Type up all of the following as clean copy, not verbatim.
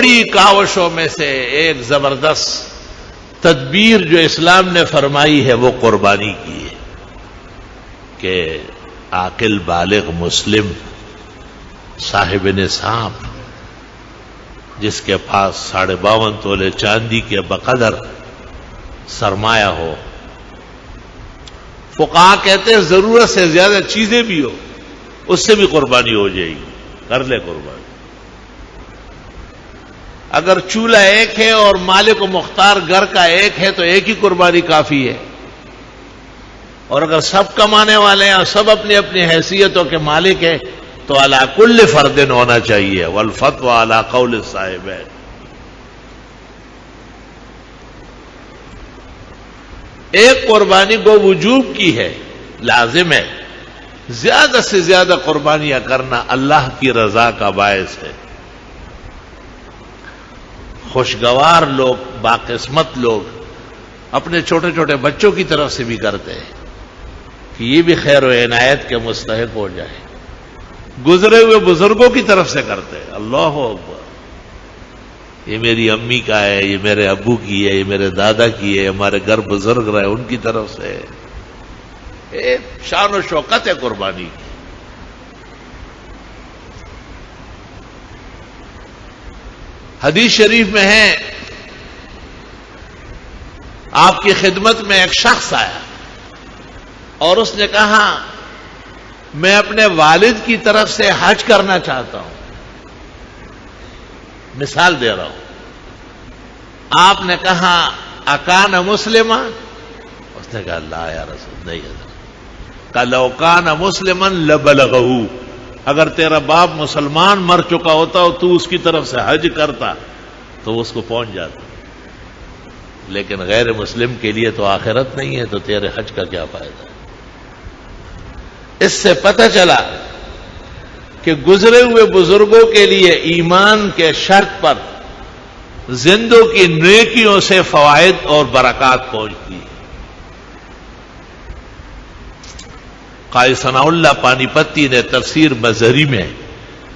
بڑی کاوشوں میں سے ایک زبردست تدبیر جو اسلام نے فرمائی ہے وہ قربانی کی ہے کہ عاقل بالغ مسلم صاحب نصاب جس کے پاس 52.5 تولے چاندی کے بقدر سرمایہ ہو، فقہا کہتے ہیں ضرورت سے زیادہ چیزیں بھی ہو اس سے بھی قربانی ہو جائے گی، کر لے قربانی۔ اگر چولہا ایک ہے اور مالک و مختار گھر کا ایک ہے تو ایک ہی قربانی کافی ہے، اور اگر سب کمانے والے ہیں اور سب اپنی اپنی حیثیتوں کے مالک ہیں تو علی کل فرد ہونا چاہیے، والفتوی علی قول الصاحبین۔ ایک قربانی کو وجوب کی ہے، لازم ہے، زیادہ سے زیادہ قربانیاں کرنا اللہ کی رضا کا باعث ہے۔ خوشگوار لوگ، باقسمت لوگ اپنے چھوٹے چھوٹے بچوں کی طرف سے بھی کرتے ہیں کہ یہ بھی خیر و عنایت کے مستحق ہو جائے، گزرے ہوئے بزرگوں کی طرف سے کرتے ہیں، اللہ اکبر، یہ میری امی کا ہے، یہ میرے ابو کی ہے، یہ میرے دادا کی ہے، ہمارے گھر بزرگ رہے ان کی طرف سے، ایک شان و شوکت ہے قربانی کی۔ حدیث شریف میں ہے، آپ کی خدمت میں ایک شخص آیا اور اس نے کہا میں اپنے والد کی طرف سے حج کرنا چاہتا ہوں، مثال دے رہا ہوں۔ آپ نے کہا اکان مسلما؟ اس نے کہا لا یا رسول نہیں حضرت۔ کہا لو کان مسلما لبلغہ، اگر تیرا باپ مسلمان مر چکا ہوتا اور تو اس کی طرف سے حج کرتا تو اس کو پہنچ جاتا، لیکن غیر مسلم کے لیے تو آخرت نہیں ہے، تو تیرے حج کا کیا فائدہ؟ اس سے پتہ چلا کہ گزرے ہوئے بزرگوں کے لیے ایمان کے شرط پر زندوں کی نیکیوں سے فوائد اور برکات پہنچتی ہے۔ قاضی ثناء اللہ پانی پتی نے تفسیر مظہری میں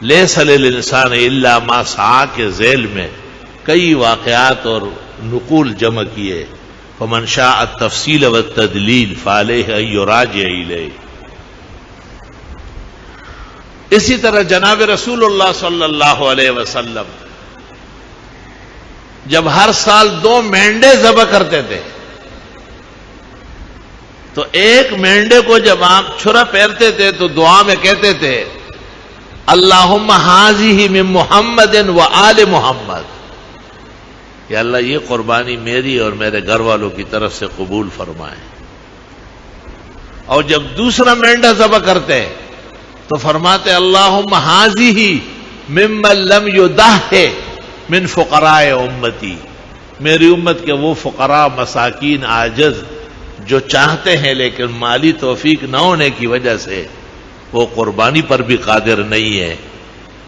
لیس للانسان الا ما سعی کے ذیل میں کئی واقعات اور نقول جمع کیے، فمن شاء التفصیل والتدلیل فعلیہ ان یراجع الیہ۔ اسی طرح جناب رسول اللہ صلی اللہ علیہ وسلم جب ہر سال 2 مینڈے ذبح کرتے تھے تو ایک مینڈے کو جب آپ چھرا پھیرتے تھے تو دعا میں کہتے تھے اللہم ھذہ من محمد و آل محمد، یا اللہ یہ قربانی میری اور میرے گھر والوں کی طرف سے قبول فرمائے۔ اور جب دوسرا مینڈا ذبح کرتے تو فرماتے اللہم ھذہ ممن لم یضح من فقراء امتی، میری امت کے وہ فقراء مساکین عاجز جو چاہتے ہیں لیکن مالی توفیق نہ ہونے کی وجہ سے وہ قربانی پر بھی قادر نہیں ہے،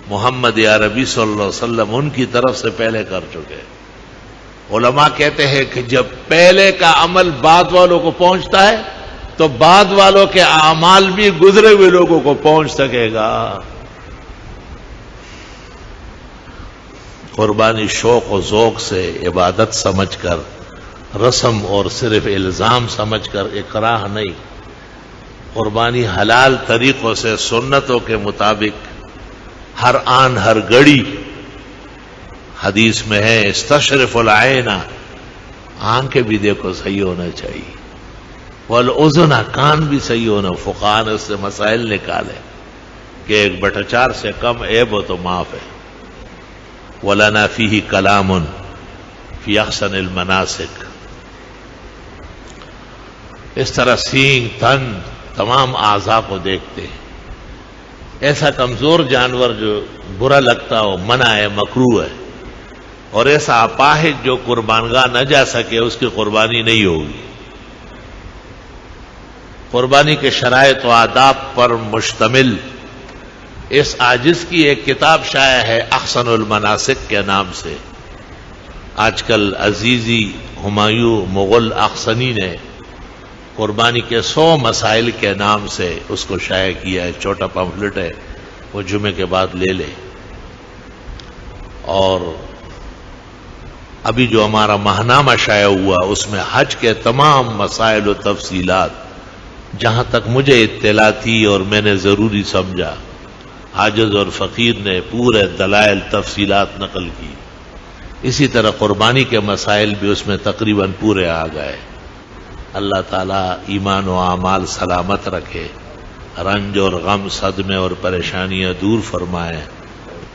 محمد عربی صلی اللہ علیہ وسلم ان کی طرف سے پہلے کر چکے۔ علماء کہتے ہیں کہ جب پہلے کا عمل بعد والوں کو پہنچتا ہے تو بعد والوں کے اعمال بھی گزرے ہوئے لوگوں کو پہنچ سکے گا۔ قربانی شوق و ذوق سے، عبادت سمجھ کر، رسم اور صرف الزام سمجھ کر، اکراہ نہیں، قربانی حلال طریقوں سے سنتوں کے مطابق ہر آن ہر گھڑی۔ حدیث میں ہے استشرف العین، آنکھیں بھی دیکھو صحیح ہونا چاہیے، والاذن، کان بھی صحیح ہونا۔ فقہاء نے اس سے مسائل نکالے کہ 1/4 سے کم عیب ہو تو معاف ہے۔ ولنا فیہ کلام فی احسن المناسک۔ اس طرح سینگ، تن، تمام اعضاء کو دیکھتے ہیں۔ ایسا کمزور جانور جو برا لگتا ہو منع ہے، مکروہ ہے، اور ایسا اپاہج جو قربانگاہ نہ جا سکے اس کی قربانی نہیں ہوگی۔ قربانی کے شرائط و آداب پر مشتمل اس عاجز کی ایک کتاب شائع ہے احسن المناسک کے نام سے۔ آج کل عزیزی ہمایوں مغل احسنی نے قربانی کے 100 مسائل کے نام سے اس کو شائع کیا ہے، چھوٹا پمفلٹ ہے، وہ جمعے کے بعد لے لے۔ اور ابھی جو ہمارا ماہنامہ شائع ہوا اس میں حج کے تمام مسائل و تفصیلات جہاں تک مجھے اطلاع تھی اور میں نے ضروری سمجھا، عاجز اور فقیر نے پورے دلائل تفصیلات نقل کی. اسی طرح قربانی کے مسائل بھی اس میں تقریباً پورے آ گئے. اللہ تعالیٰ ایمان و اعمال سلامت رکھے، رنج اور غم صدمے اور پریشانیاں دور فرمائے.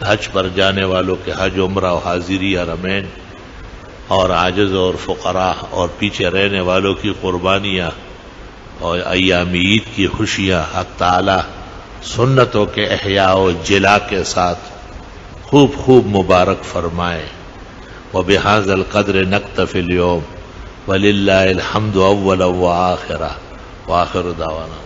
حج پر جانے والوں کے حج عمرہ و حاضری حرمین، اور عاجز اور فقراء اور پیچھے رہنے والوں کی قربانیاں اور ایام عید کی خوشیاں حق تعالیٰ سنتوں کے احیاء و جلا کے ساتھ خوب خوب مبارک فرمائے. وبہذا القدر نکتفی اليوم وللہ الحمد اولا وآخرہ وآخر دعوانا